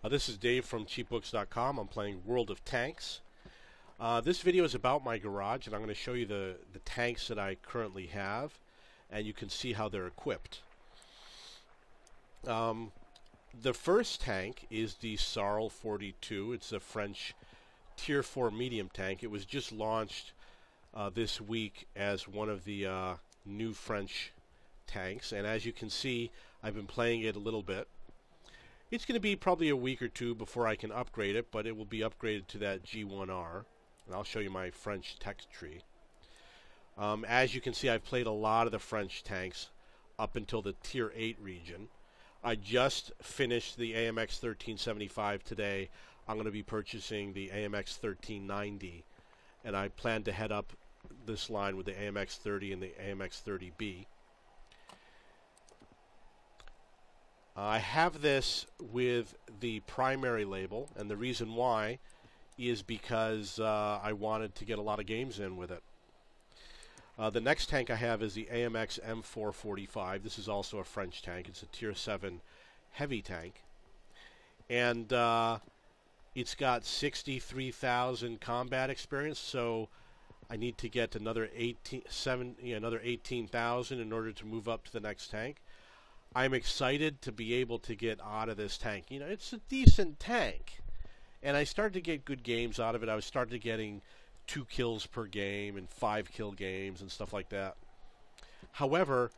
This is Dave from cheapbooks.com. I'm playing World of Tanks. This video is about my garage, and I'm going to show you the tanks that I currently have, and you can see how they're equipped. The first tank is the Sarl 42. It's a French Tier 4 medium tank. It was just launched this week as one of the new French tanks, and as you can see, I've been playing it a little bit. It's going to be probably a week or two before I can upgrade it, but it will be upgraded to that G1R, and I'll show you my French text tree. As you can see, I've played a lot of the French tanks up until the Tier 8 region. I just finished the AMX 1375 today. I'm going to be purchasing the AMX 1390, and I plan to head up this line with the AMX 30 and the AMX 30B. I have this with the primary label, and the reason why is because I wanted to get a lot of games in with it. The next tank I have is the AMX M445. This is also a French tank. It's a Tier 7 heavy tank. And it's got 63,000 combat experience, so I need to get another 18,000 in order to move up to the next tank. I'm excited to be able to get out of this tank. You know, it's a decent tank. And I started to get good games out of it. I was started getting 2 kills per game and 5 kill games and stuff like that. However,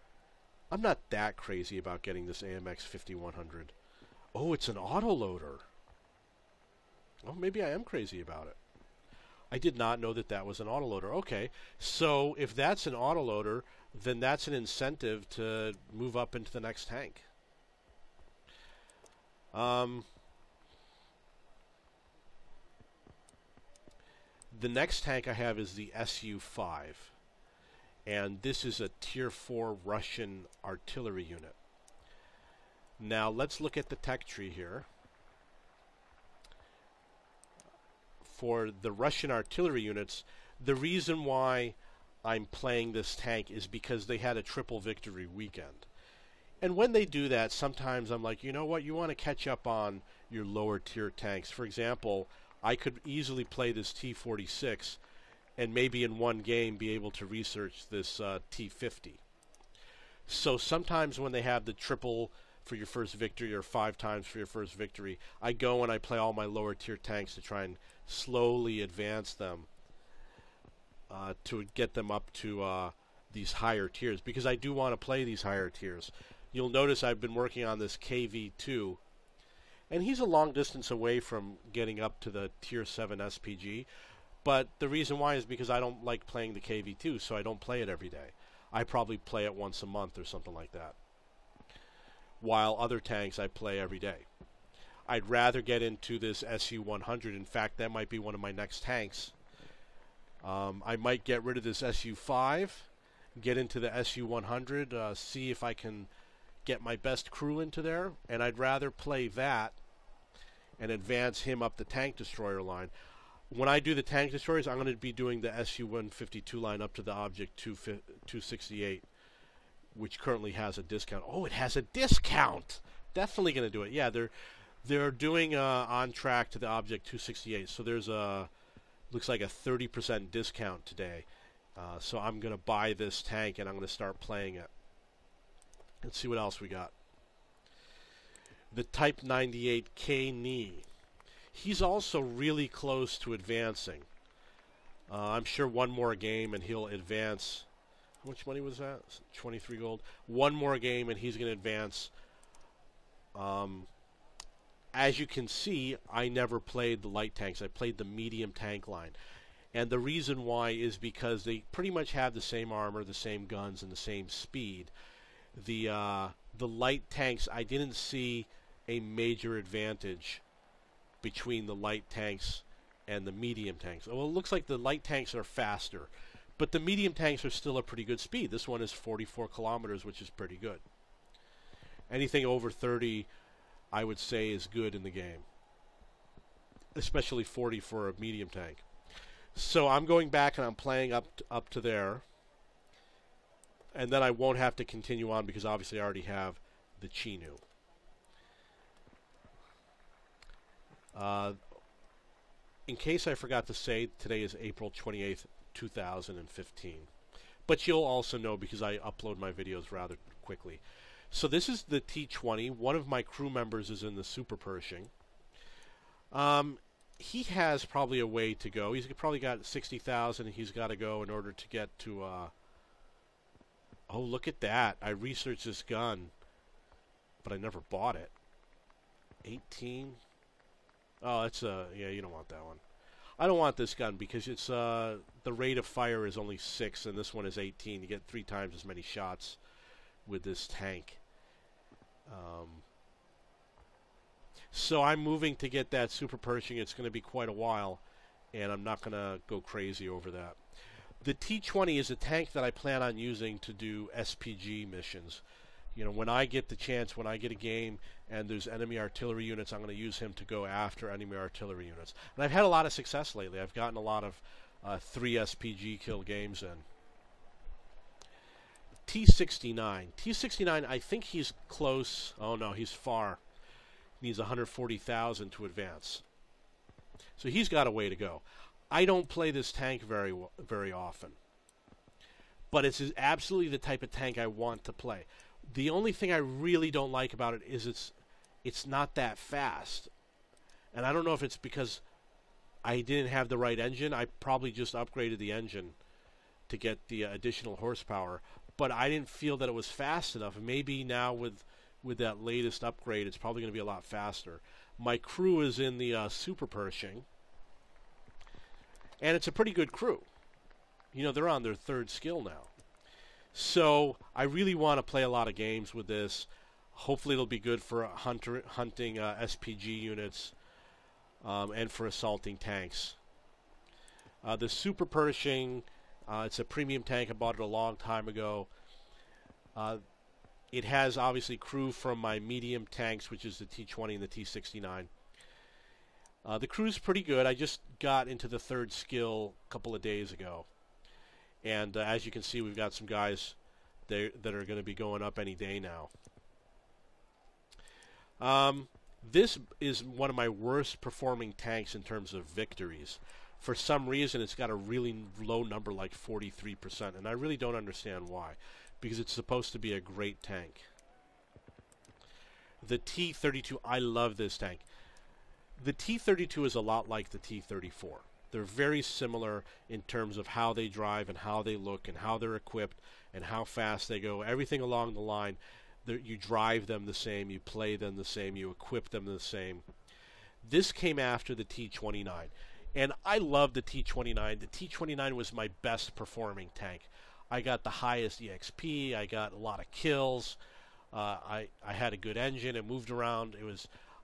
I'm not that crazy about getting this AMX 5100. Oh, it's an autoloader. Oh, maybe I am crazy about it. I did not know that that was an autoloader. Okay, so if that's an autoloader, then that's an incentive to move up into the next tank. The next tank I have is the Su-5, and this is a Tier 4 Russian artillery unit. Now let's look at the tech tree here. For the Russian artillery units, the reason why I'm playing this tank is because they had a triple victory weekend. And when they do that, sometimes I'm like, you know what, you want to catch up on your lower tier tanks. For example, I could easily play this T-46 and maybe in one game be able to research this T-50. So sometimes when they have the triple for your first victory or 5 times for your first victory, I go and I play all my lower tier tanks to try and slowly advance them to get them up to these higher tiers, because I do want to play these higher tiers. You'll notice I've been working on this KV2, and he's a long distance away from getting up to the Tier 7 SPG, but the reason why is because I don't like playing the KV2, so I don't play it every day. I probably play it once a month or something like that, while other tanks I play every day. I'd rather get into this Su-100. In fact, that might be one of my next tanks. I might get rid of this Su-5, get into the Su-100, see if I can get my best crew into there, and I'd rather play that and advance him up the tank destroyer line. When I do the tank destroyers, I'm going to be doing the Su-152 line up to the Object 268, which currently has a discount. Oh, it has a discount! Definitely going to do it. Yeah, they're doing on track to the Object 268, so there's a looks like a 30% discount today. So I'm going to buy this tank and I'm going to start playing it. Let's see what else we got. The Type 98 K-Knee. He's also really close to advancing. I'm sure one more game and he'll advance. How much money was that? 23 gold. One more game and he's going to advance. As you can see, I never played the light tanks. I played the medium tank line. And the reason why is because they pretty much have the same armor, the same guns, and the same speed. The light tanks, I didn't see a major advantage between the light tanks and the medium tanks. Well, it looks like the light tanks are faster, but the medium tanks are still a pretty good speed. This one is 44 kilometers, which is pretty good. Anything over 30, I would say, is good in the game, especially 40 for a medium tank. So I'm going back and I'm playing up to there, and then I won't have to continue on because obviously I already have the Chinu. Uh, in case I forgot to say, today is April 28th, 2015. But you'll also know because I upload my videos rather quickly. So this is the T-20. One of my crew members is in the Super Pershing. He has probably a way to go. He's probably got 60,000 he's got to go in order to get to... Oh, look at that. I researched this gun, but I never bought it. 18... Oh, it's yeah, you don't want that one. I don't want this gun because it's the rate of fire is only 6 and this one is 18. You get 3 times as many shots with this tank. So I'm moving to get that Super Pershing. It's going to be quite a while, and I'm not going to go crazy over that. The T-20 is a tank that I plan on using to do SPG missions. You know, when I get the chance, when I get a game and there's enemy artillery units, I'm going to use him to go after enemy artillery units. And I've had a lot of success lately. I've gotten a lot of 3 SPG kill games in. T-69. T-69, I think he's close. Oh, no, he's far. He needs 140,000 to advance. So he's got a way to go. I don't play this tank very often. But it's absolutely the type of tank I want to play. The only thing I really don't like about it is it's not that fast. And I don't know if it's because I didn't have the right engine. I probably just upgraded the engine to get the additional horsepower. But I didn't feel that it was fast enough. And maybe now with that latest upgrade, it's probably going to be a lot faster. My crew is in the Super Pershing. And it's a pretty good crew. You know, they're on their 3rd skill now. So I really want to play a lot of games with this. Hopefully it'll be good for hunting SPG units and for assaulting tanks. The Super Pershing, it's a premium tank. I bought it a long time ago. It has obviously crew from my medium tanks, which is the T-20 and the T-69. The crew's pretty good. I just got into the 3rd skill a couple of days ago. And as you can see, we've got some guys that are going to be going up any day now. This is one of my worst performing tanks in terms of victories. For some reason, it's got a really low number, like 43%, and I really don't understand why, because it's supposed to be a great tank. The T-32, I love this tank. The T-32 is a lot like the T-34. They're very similar in terms of how they drive and how they look and how they're equipped and how fast they go. Everything along the line, you drive them the same, you play them the same, you equip them the same. This came after the T-29. And I love the T-29. The T-29 was my best performing tank. I got the highest EXP. I got a lot of kills. I had a good engine. It moved around.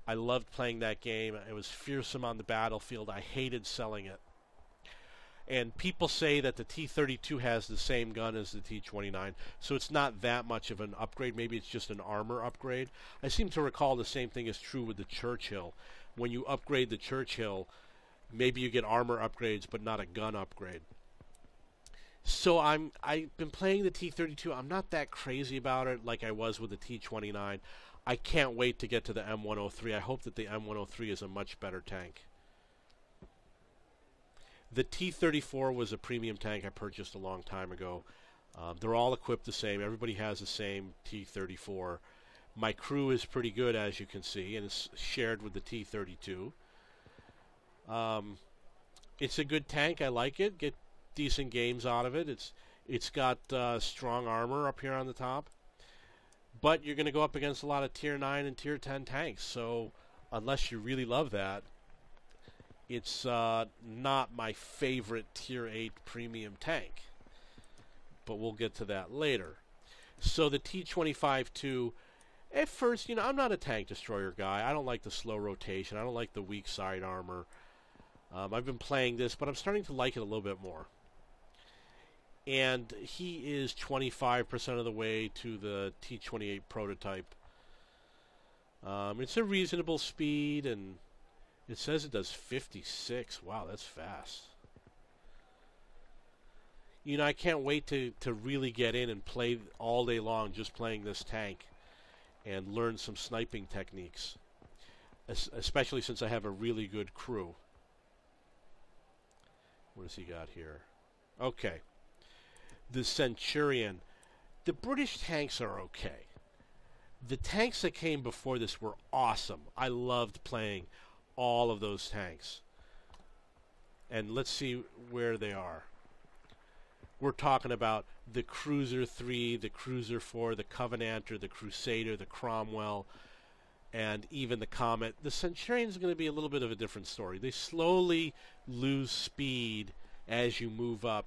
I loved playing that game. It was fearsome on the battlefield. I hated selling it. And people say that the T-32 has the same gun as the T-29, so it's not that much of an upgrade. Maybe it's just an armor upgrade. I seem to recall the same thing is true with the Churchill. When you upgrade the Churchill, maybe you get armor upgrades, but not a gun upgrade. So I've been playing the T-32. I'm not that crazy about it like I was with the T-29. I can't wait to get to the M103. I hope that the M103 is a much better tank. The T-34 was a premium tank I purchased a long time ago. They're all equipped the same. Everybody has the same T-34. My crew is pretty good, as you can see, and it's shared with the T-32. It's a good tank. I like it. Get decent games out of it. It's got strong armor up here on the top. But you're going to go up against a lot of Tier 9 and Tier 10 tanks, so unless you really love that, it's not my favorite Tier 8 premium tank. But we'll get to that later. So the T-25-2, at first, you know, I'm not a tank destroyer guy. I don't like the slow rotation. I don't like the weak side armor. I've been playing this, but I'm starting to like it a little bit more. And he is 25% of the way to the T-28 prototype. It's a reasonable speed, and it says it does 56. Wow, that's fast. You know, I can't wait to really get in and play all day long just playing this tank and learn some sniping techniques. especially since I have a really good crew. What has he got here? Okay. The Centurion. The British tanks are okay. The tanks that came before this were awesome. I loved playing all of those tanks. And let's see where they are. We're talking about the Cruiser 3, the Cruiser 4, the Covenanter, the Crusader, the Cromwell, and even the Comet. The Centurion is going to be a little bit of a different story. They slowly lose speed as you move up,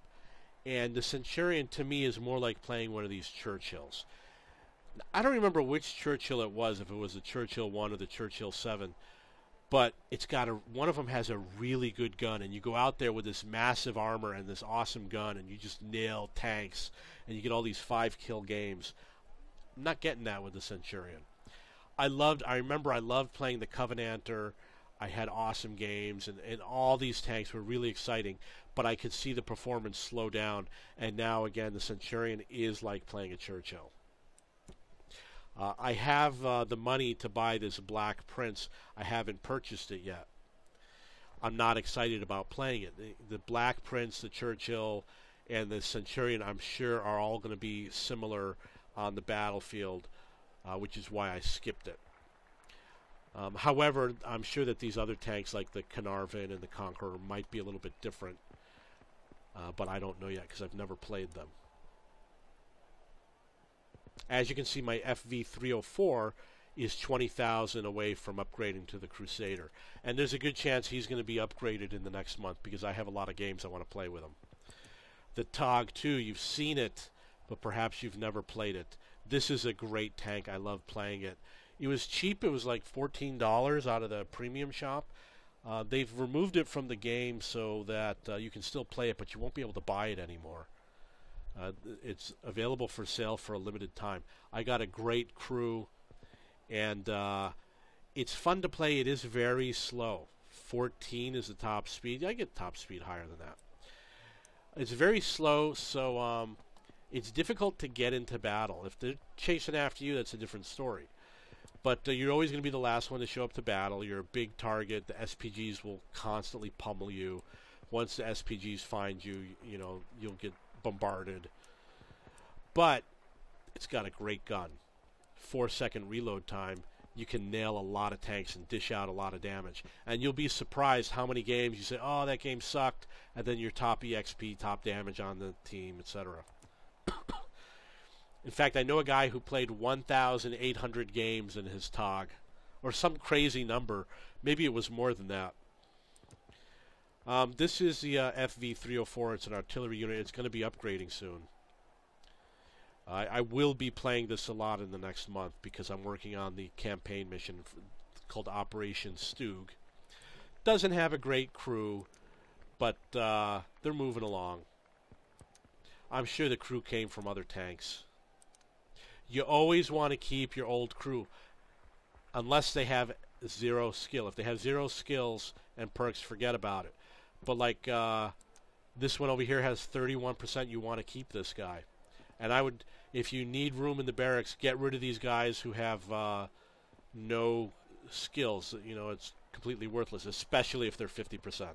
and the Centurion to me is more like playing one of these Churchills. I don't remember which Churchill it was, if it was the Churchill 1 or the Churchill 7, but it's got one of them has a really good gun, and you go out there with this massive armor and this awesome gun, and you just nail tanks, and you get all these 5-kill games. I'm not getting that with the Centurion. I remember I loved playing the Covenanter. I had awesome games, and all these tanks were really exciting, but I could see the performance slow down, and now, again, the Centurion is like playing a Churchill. I have the money to buy this Black Prince. I haven't purchased it yet. I'm not excited about playing it. The Black Prince, the Churchill, and the Centurion, I'm sure, are all going to be similar on the battlefield, which is why I skipped it. However, I'm sure that these other tanks like the Carnarvon and the Conqueror might be a little bit different, but I don't know yet because I've never played them. As you can see, my FV304 is 20,000 away from upgrading to the Crusader, and there's a good chance he's going to be upgraded in the next month because I have a lot of games I want to play with him. The TOG 2, you've seen it, but perhaps you've never played it. This is a great tank. I love playing it. It was cheap. It was like $14 out of the premium shop. They've removed it from the game so that you can still play it, but you won't be able to buy it anymore. It's available for sale for a limited time. I got a great crew, and it's fun to play. It is very slow. 14 is the top speed. I get top speed higher than that. It's very slow, so it's difficult to get into battle. If they're chasing after you, that's a different story. But you're always going to be the last one to show up to battle. You're a big target. The SPGs will constantly pummel you. Once the SPGs find you, you'll get bombarded. But it's got a great gun. 4-second reload time. You can nail a lot of tanks and dish out a lot of damage. And you'll be surprised how many games you say, oh, that game sucked, and then you're top EXP, top damage on the team, etc. In fact, I know a guy who played 1,800 games in his TOG, or some crazy number. Maybe it was more than that. This is the FV304. It's an artillery unit. It's going to be upgrading soon. I will be playing this a lot in the next month because I'm working on the campaign mission called Operation Stug. Doesn't have a great crew, but they're moving along. I'm sure the crew came from other tanks. You always want to keep your old crew unless they have 0 skill. If they have 0 skills and perks, forget about it. But like this one over here has 31%, you want to keep this guy. And I would, if you need room in the barracks, get rid of these guys who have no skills. It's completely worthless, especially if they're 50%.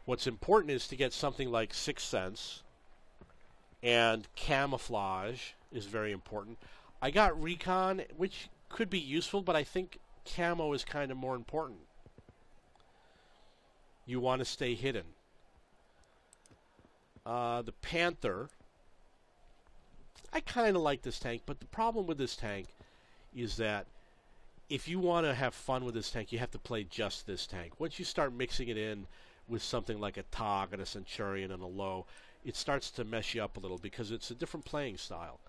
What's important is to get something like Sixth Sense, and Camouflage is very important. I got Recon, which could be useful, but I think Camo is kind of more important. You want to stay hidden. The Panther, I kind of like this tank, but the problem with this tank is that if you want to have fun with this tank, you have to play just this tank. Once you start mixing it in with something like a TOG and a Centurion and a Low, it starts to mess you up a little because it's a different playing style.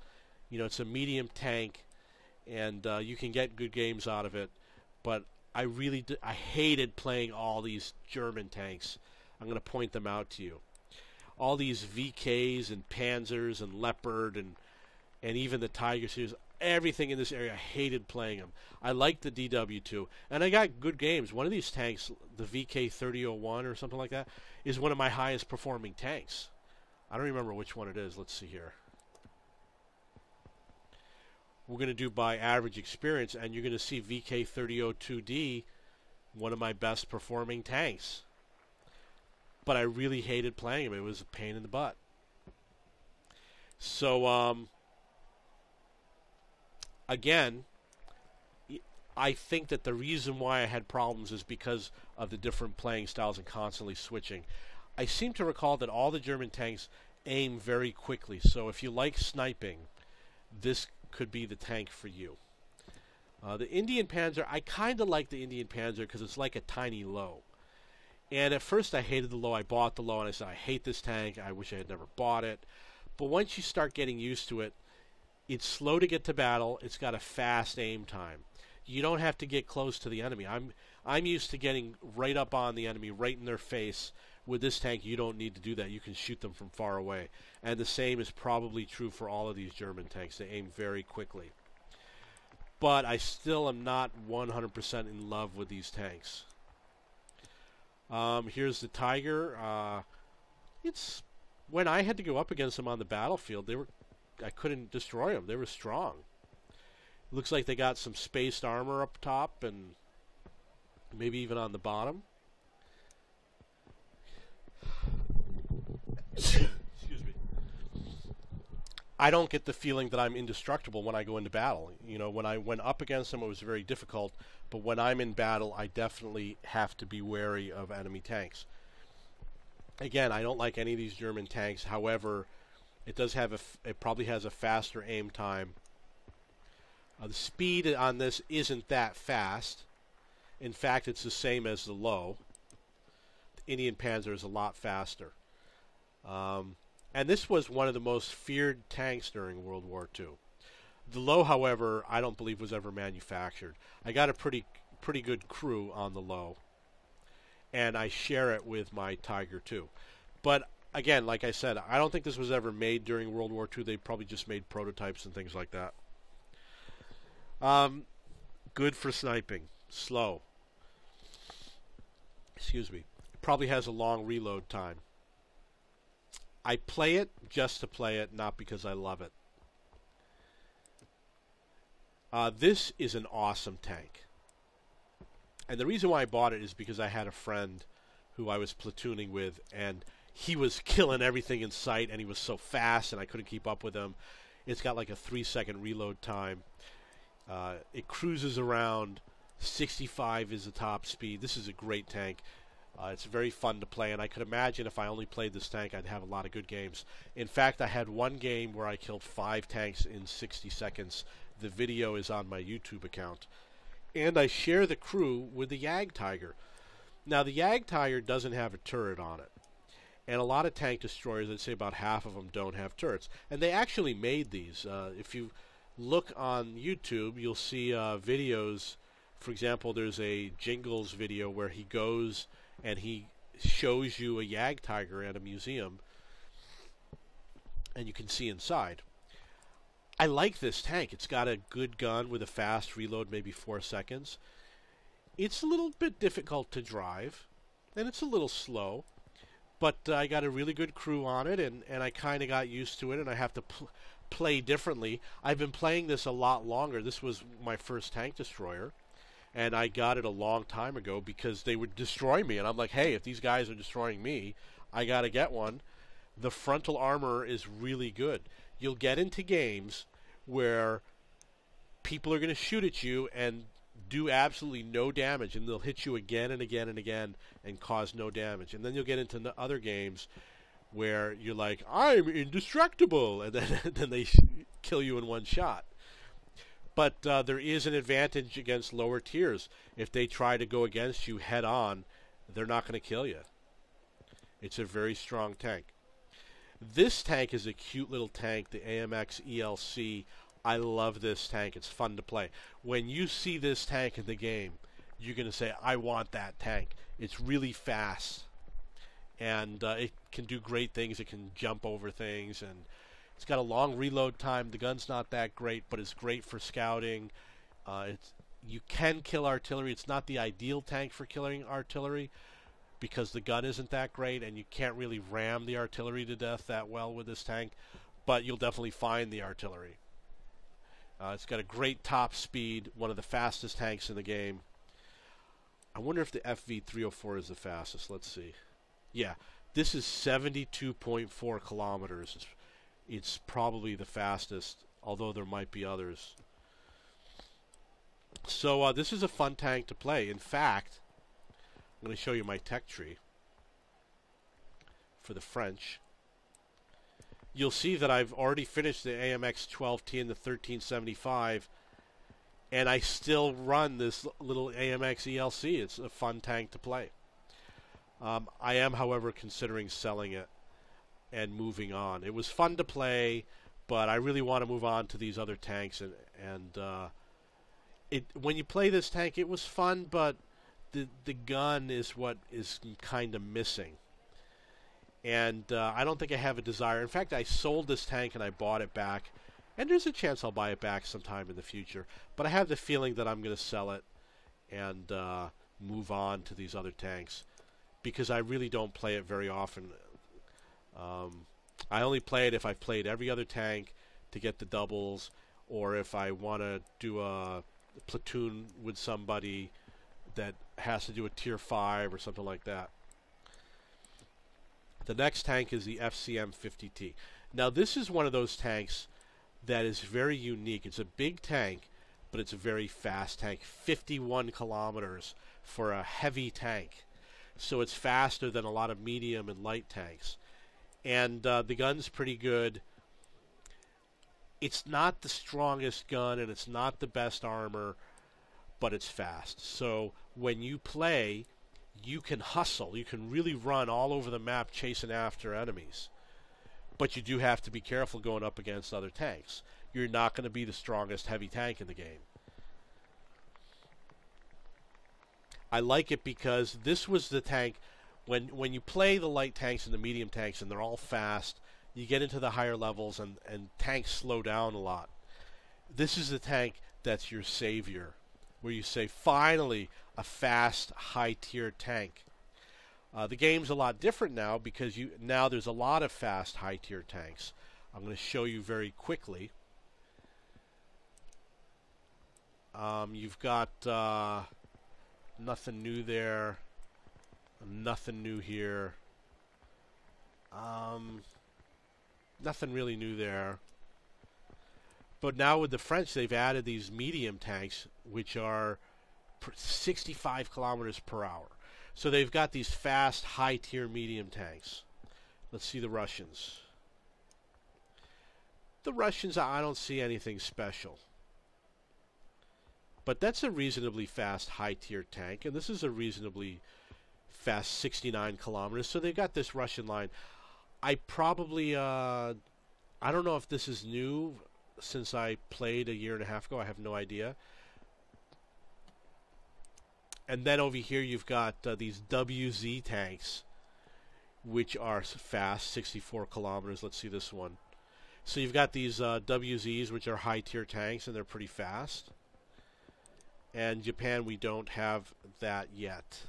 It's a medium tank, and you can get good games out of it, but I hated playing all these German tanks. I'm going to point them out to you. All these VKs and Panzers and Leopard and even the Tiger series, everything in this area, I hated playing them. I liked the DW2, and I got good games. One of these tanks, the VK3001 or something like that, is one of my highest performing tanks. I don't remember which one it is. Let's see here. we're going to do by average experience, and you're going to see VK3002D, one of my best performing tanks. But I really hated playing him. It was a pain in the butt. So, again, I think that the reason why I had problems is because of the different playing styles and constantly switching. I seem to recall that all the German tanks aim very quickly, so if you like sniping, this could be the tank for you. The Indian Panzer, I kind of like the Indian Panzer because it's like a tiny low. And at first I hated the low. I bought the low and I said, I hate this tank. I wish I had never bought it. But once you start getting used to it, it's slow to get to battle. It's got a fast aim time. You don't have to get close to the enemy. I'm used to getting right up on the enemy, right in their face. With this tank, you don't need to do that. You can shoot them from far away. And the same is probably true for all of these German tanks. They aim very quickly. But I still am not 100% in love with these tanks. Here's the Tiger. It's when I had to go up against them on the battlefield, I couldn't destroy them. They were strong. Looks like they got some spaced armor up top and maybe even on the bottom. Excuse me. I don't get the feeling that I'm indestructible when I go into battle. You know, when I went up against them, it was very difficult. But when I'm in battle, I definitely have to be wary of enemy tanks. Again, I don't like any of these German tanks. However, it does have it probably has a faster aim time. The speed on this isn't that fast. In fact, it's the same as the low. The Indian Panzer is a lot faster. And this was one of the most feared tanks during World War II. The low, however, I don't believe was ever manufactured. I got a pretty good crew on the low, and I share it with my Tiger too. But again, like I said, I don't think this was ever made during World War II. They probably just made prototypes and things like that. Good for sniping. Slow. Excuse me. Probably has a long reload time. I play it just to play it, not because I love it. This is an awesome tank. And the reason why I bought it is because I had a friend who I was platooning with, and he was killing everything in sight, and he was so fast, and I couldn't keep up with him. It's got like a 3-second reload time. It cruises around. 65 is the top speed. This is a great tank. It's very fun to play, and I could imagine if I only played this tank, I'd have a lot of good games. In fact, I had one game where I killed 5 tanks in 60 seconds. The video is on my YouTube account. And I share the crew with the Jagdtiger. Now, the Jagdtiger doesn't have a turret on it. And a lot of tank destroyers, I'd say about half of them, don't have turrets. And they actually made these. If you look on YouTube, you'll see videos. For example, there's a Jingles video where he goes and he shows you a Jagdtiger at a museum, and you can see inside. I like this tank. It's got a good gun with a fast reload, maybe 4 seconds. It's a little bit difficult to drive, and it's a little slow, but I got a really good crew on it, and I kind of got used to it, and I have to play differently. I've been playing this a lot longer. This was my first tank destroyer. And I got it a long time ago because they would destroy me. And I'm like, hey, if these guys are destroying me, I got to get one. The frontal armor is really good. You'll get into games where people are going to shoot at you and do absolutely no damage. And they'll hit you again and again and again and cause no damage. And then you'll get into other games where you're like, I'm indestructible. And then they kill you in one shot. But there is an advantage against lower tiers. If they try to go against you head on, they're not going to kill you. It's a very strong tank. This tank is a cute little tank, the AMX ELC. I love this tank. It's fun to play. When you see this tank in the game, you're going to say, I want that tank. It's really fast. And it can do great things. It can jump over things, and it's got a long reload time. The gun's not that great, but it's great for scouting. You can kill artillery. It's not the ideal tank for killing artillery because the gun isn't that great, and you can't really ram the artillery to death that well with this tank, but you'll definitely find the artillery. It's got a great top speed, one of the fastest tanks in the game. I wonder if the FV304 is the fastest. Let's see. Yeah, this is 72.4 kilometers. It's probably the fastest, although there might be others. So this is a fun tank to play. In fact, I'm going to show you my tech tree for the French. You'll see that I've already finished the AMX 12T and the 1375, and I still run this little AMX ELC. It's a fun tank to play. I am, however, considering selling it and moving on. It was fun to play, but I really want to move on to these other tanks. When you play this tank, it was fun, but the gun is what is kind of missing. And I don't think I have a desire. In fact, I sold this tank and I bought it back. And there's a chance I'll buy it back sometime in the future. But I have the feeling that I'm going to sell it and move on to these other tanks, because I really don't play it very often. I only play it if I've played every other tank to get the doubles, or if I want to do a platoon with somebody that has to do a tier 5 or something like that. The next tank is the FCM 50T. Now this is one of those tanks that is very unique. It's a big tank, but it's a very fast tank. 51 kilometers for a heavy tank. So it's faster than a lot of medium and light tanks. And the gun's pretty good. It's not the strongest gun and it's not the best armor, but it's fast. So when you play, you can hustle. You can really run all over the map chasing after enemies. But you do have to be careful going up against other tanks. You're not going to be the strongest heavy tank in the game. I like it because this was the tank, when you play the light tanks and the medium tanks and they're all fast, you get into the higher levels and tanks slow down a lot. This is the tank that's your savior, where you say, finally, a fast, high-tier tank. The game's a lot different now because now there's a lot of fast, high-tier tanks. I'm going to show you very quickly. You've got nothing new there, nothing new here, nothing really new there. But now with the French, they've added these medium tanks, which are 65 kilometers per hour. So they've got these fast, high-tier medium tanks. Let's see the Russians. The Russians, I don't see anything special. But that's a reasonably fast, high-tier tank, and this is a reasonably fast 69 kilometers. So they've got this Russian line. I probably, I don't know if this is new since I played a year and a half ago. I have no idea. And then over here you've got these WZ tanks, which are fast, 64 kilometers. Let's see this one. So you've got these WZs, which are high-tier tanks, and they're pretty fast. And Japan, we don't have that yet.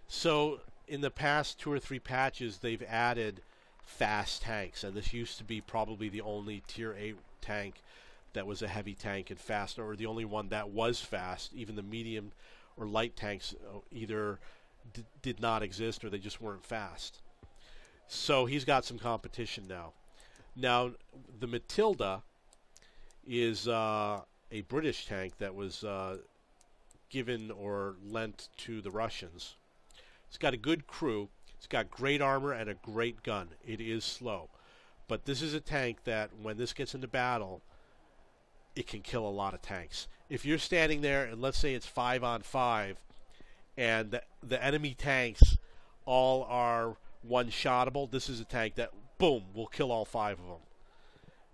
So in the past 2 or 3 patches, they've added fast tanks, and this used to be probably the only tier 8 tank that was a heavy tank and fast, or the only one that was fast. Even the medium or light tanks either did not exist or they just weren't fast. So he's got some competition now. Now, the Matilda is a British tank that was given or lent to the Russians. It's got a good crew. It's got great armor and a great gun. It is slow. But this is a tank that, when this gets into battle, it can kill a lot of tanks. If you're standing there, and let's say it's 5-on-5, and the enemy tanks all are one-shottable, this is a tank that, boom, will kill all 5 of them.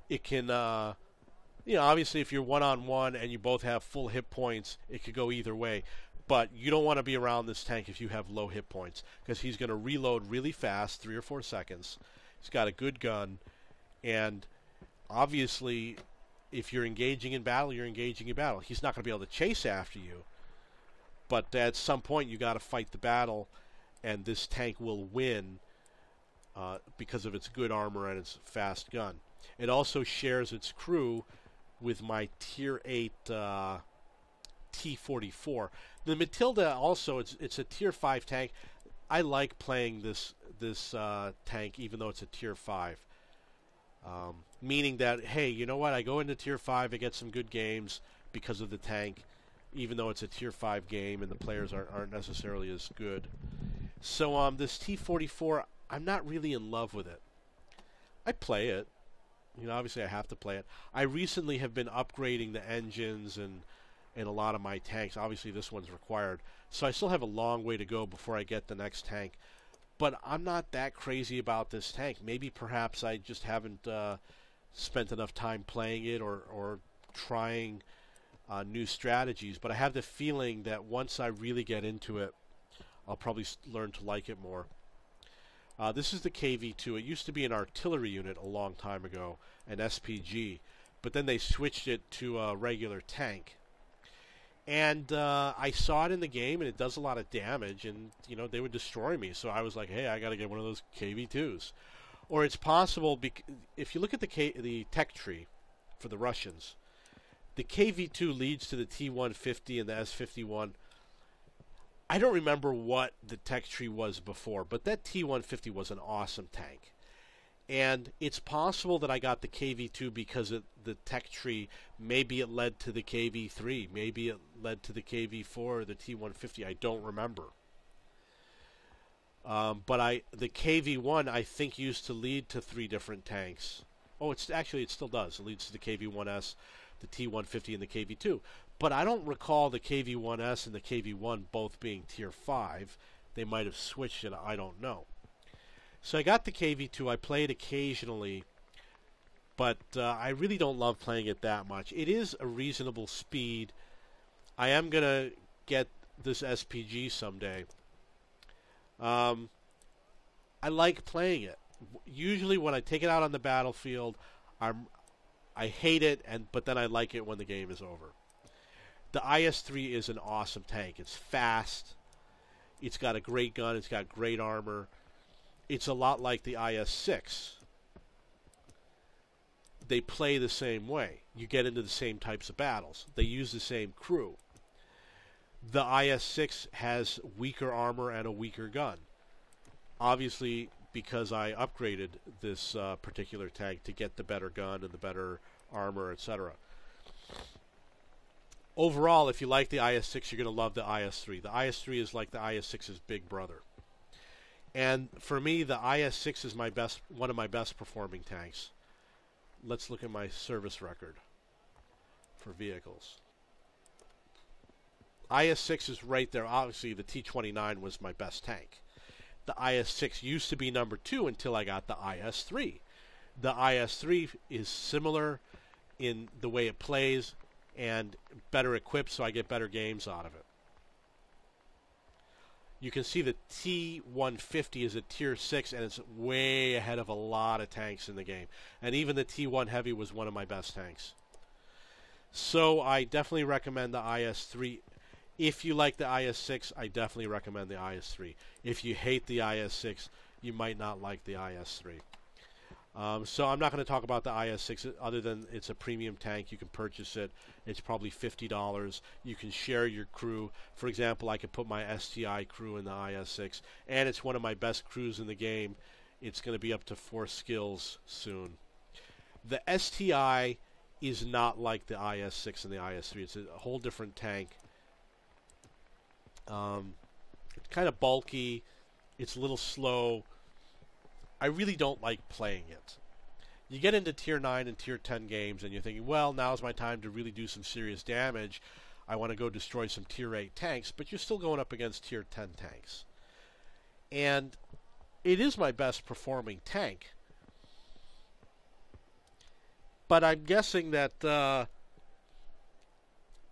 It can, obviously if you're 1-on-1 and you both have full hit points, it could go either way. But you don't want to be around this tank if you have low hit points, because he's going to reload really fast, 3 or 4 seconds. He's got a good gun, and obviously, if you're engaging in battle, you're engaging in battle. He's not going to be able to chase after you, but at some point you got to fight the battle, and this tank will win because of its good armor and its fast gun. It also shares its crew with my Tier 8 T-44. The Matilda also, it's a Tier 5 tank. I like playing this tank even though it's a Tier 5. Meaning that, hey, you know what? I go into Tier 5, I get some good games because of the tank, even though it's a Tier 5 game and the players aren't necessarily as good. So this T-44, I'm not really in love with it. I play it. You know, obviously I have to play it. I recently have been upgrading the engines and a lot of my tanks. Obviously this one's required. So I still have a long way to go before I get the next tank. But I'm not that crazy about this tank. Maybe perhaps I just haven't spent enough time playing it or trying new strategies. But I have the feeling that once I really get into it, I'll probably learn to like it more. This is the KV-2. It used to be an artillery unit a long time ago, an SPG. But then they switched it to a regular tank. And I saw it in the game, and it does a lot of damage, and, you know, they would destroy me. So I was like, hey, I got to get one of those KV-2s. Or it's possible, if you look at the tech tree for the Russians, the KV-2 leads to the T-150 and the S-51. I don't remember what the tech tree was before, but that T-150 was an awesome tank. And it's possible that I got the KV-2 because of the tech tree. Maybe it led to the KV-3. Maybe it led to the KV-4 or the T-150. I don't remember. But the KV-1, I think, used to lead to 3 different tanks. Oh, it still does. It leads to the KV-1S, the T-150, and the KV-2. But I don't recall the KV-1S and the KV-1 both being Tier 5. They might have switched it. I don't know. So I got the KV-2. I play it occasionally, but I really don't love playing it that much. It is a reasonable speed. I am going to get this SPG someday. I like playing it. Usually when I take it out on the battlefield, I hate it, but then I like it when the game is over. The IS-3 is an awesome tank. It's fast. It's got a great gun. It's got great armor. It's a lot like the IS-6. They play the same way. You get into the same types of battles. They use the same crew. The IS-6 has weaker armor and a weaker gun. Obviously, because I upgraded this particular tank to get the better gun and the better armor, etc. Overall, if you like the IS-6, you're going to love the IS-3. The IS-3 is like the IS-6's big brother. And for me, the IS-6 is one of my best performing tanks. Let's look at my service record for vehicles. IS-6 is right there. Obviously, the T-29 was my best tank. The IS-6 used to be number 2 until I got the IS-3. The IS-3 is similar in the way it plays and better equipped, so I get better games out of it. You can see the T-150 is a Tier 6, and it's way ahead of a lot of tanks in the game. And even the T-1 Heavy was one of my best tanks. So I definitely recommend the IS-3. If you like the IS-6, I definitely recommend the IS-3. If you hate the IS-6, you might not like the IS-3. So I'm not going to talk about the IS-6 other than it's a premium tank. You can purchase it. It's probably $50. You can share your crew. For example, I could put my STI crew in the IS-6, and it's one of my best crews in the game. It's going to be up to 4 skills soon. The STI is not like the IS-6 and the IS-3. It's a whole different tank. It's kind of bulky. It's a little slow. I really don't like playing it. You get into Tier 9 and Tier 10 games and you're thinking, well, now's my time to really do some serious damage. I want to go destroy some Tier 8 tanks, but you're still going up against Tier 10 tanks. And it is my best performing tank. But I'm guessing that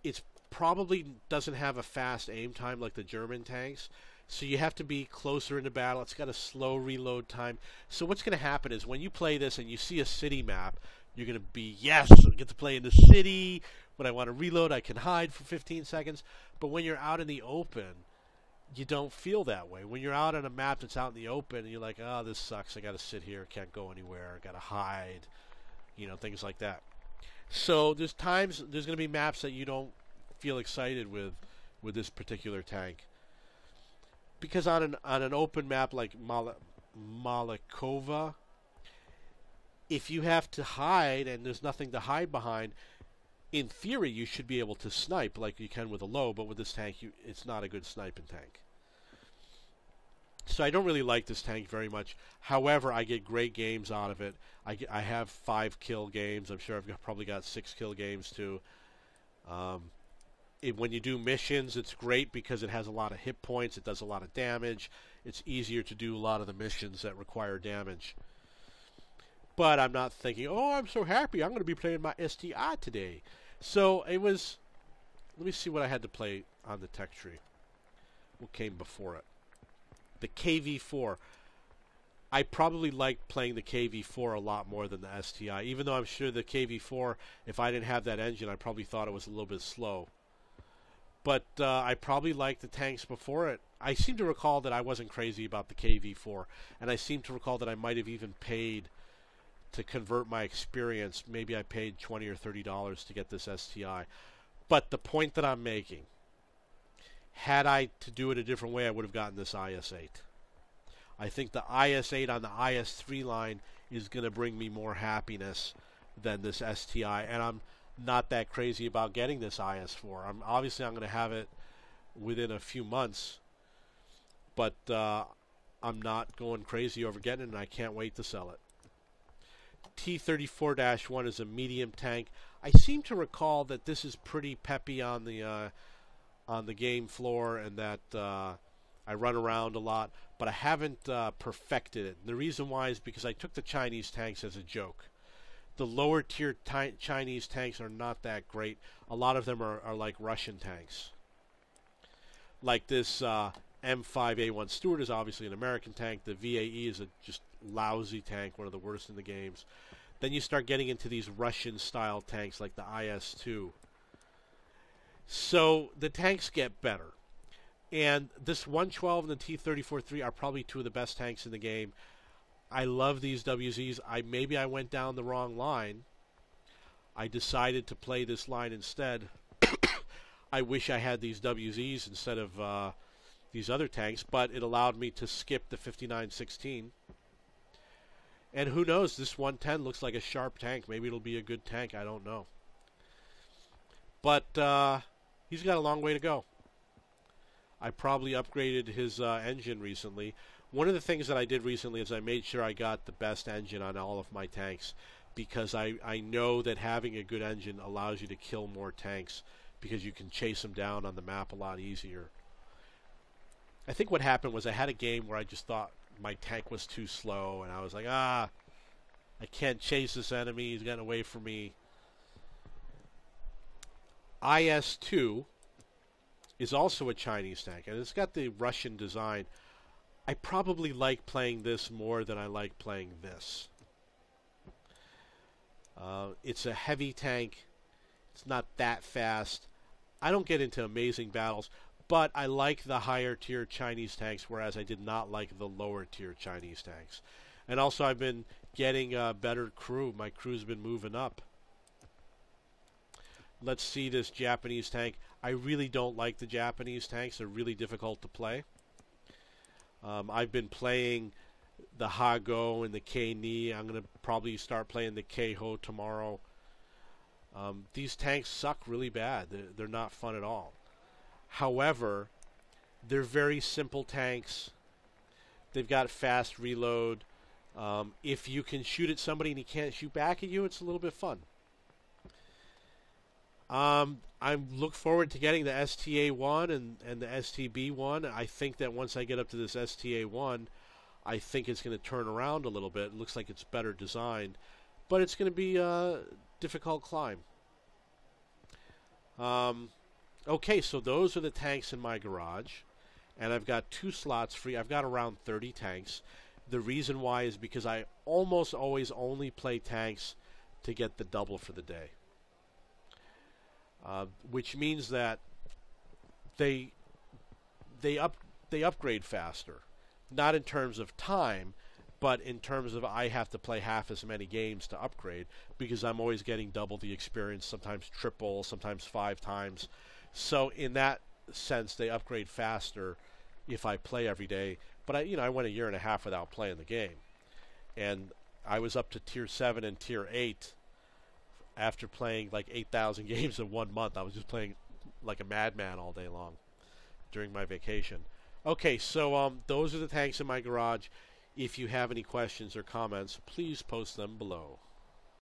it probably doesn't have a fast aim time like the German tanks. So you have to be closer into battle. It's got a slow reload time. So what's going to happen is when you play this and you see a city map, you're going to be, yes, I get to play in the city. When I want to reload, I can hide for 15 seconds. But when you're out in the open, you don't feel that way. When you're out on a map that's out in the open and you're like, oh, this sucks. I got to sit here. Can't go anywhere. Got to hide. You know, things like that. So there's going to be maps that you don't feel excited with this particular tank, because on an open map like Malakova, if you have to hide and there's nothing to hide behind, in theory you should be able to snipe like you can with a low, but with this tank it's not a good sniping tank. So I don't really like this tank very much. However, I get great games out of it. I have 5 kill games. I'm sure I've probably got 6 kill games too. When you do missions, it's great because it has a lot of hit points. It does a lot of damage. It's easier to do a lot of the missions that require damage. But I'm not thinking, oh, I'm so happy, I'm going to be playing my STI today. So it was, let me see what I had to play on the tech tree. What came before it? The KV4. I probably liked playing the KV4 a lot more than the STI, even though I'm sure the KV4, if I didn't have that engine, I probably thought it was a little bit slow. But I probably liked the tanks before it. I seem to recall that I wasn't crazy about the KV4, and I seem to recall that I might have even paid to convert my experience. Maybe I paid $20 or $30 to get this STI. But the point that I'm making, had I to do it a different way, I would have gotten this IS-8. I think the IS-8 on the IS-3 line is going to bring me more happiness than this STI, and I'm not that crazy about getting this IS-4. Obviously I'm going to have it within a few months, but I'm not going crazy over getting it, and I can't wait to sell it. T-34-1 is a medium tank. I seem to recall that this is pretty peppy on the game floor, and that I run around a lot, but I haven't perfected it. And the reason why is because I took the Chinese tanks as a joke. The lower tier Chinese tanks are not that great. A lot of them are like Russian tanks. Like this M5A1 Stuart is obviously an American tank. The VAE is a just lousy tank, one of the worst in the games. Then you start getting into these Russian-style tanks like the IS-2. So the tanks get better. And this 112 and the T-34-3 are probably two of the best tanks in the game. I love these WZs. Maybe I went down the wrong line. I decided to play this line instead. I wish I had these WZs instead of these other tanks, but it allowed me to skip the 5916. And who knows, this 110 looks like a sharp tank. Maybe it'll be a good tank, I don't know. But he's got a long way to go. I probably upgraded his engine recently. One of the things that I did recently is I made sure I got the best engine on all of my tanks, because I know that having a good engine allows you to kill more tanks, because you can chase them down on the map a lot easier. I think what happened was I had a game where I just thought my tank was too slow, and I was like, I can't chase this enemy, he's getting away from me. IS-2 is also a Chinese tank, and it's got the Russian design. I probably like playing this more than I like playing this. It's a heavy tank. It's not that fast. I don't get into amazing battles, but I like the higher tier Chinese tanks, whereas I did not like the lower tier Chinese tanks. And also I've been getting a better crew. My crew's been moving up. Let's see this Japanese tank. I really don't like the Japanese tanks. They're really difficult to play. I've been playing the Hago and the K-Ni. I'm going to probably start playing the Keiho tomorrow. These tanks suck really bad. They're not fun at all. However, they're very simple tanks. They've got fast reload. If you can shoot at somebody and he can't shoot back at you, it's a little bit fun. I look forward to getting the STA-1 and the STB-1. I think that once I get up to this STA-1, I think it's going to turn around a little bit. It looks like it's better designed, but it's going to be a difficult climb. Okay, so those are the tanks in my garage, and I've got 2 slots free. I've got around 30 tanks. The reason why is because I almost always only play tanks to get the double for the day. Which means that they upgrade faster, not in terms of time, But in terms of I have to play half as many games to upgrade because I'm always getting double the experience, sometimes triple, sometimes 5 times. So in that sense, they upgrade faster if I play every day. But I went a year and a half without playing the game, and I was up to tier 7 and tier 8 after playing like 8,000 games in 1 month. I was just playing like a madman all day long during my vacation. Okay, so those are the tanks in my garage. If you have any questions or comments, please post them below.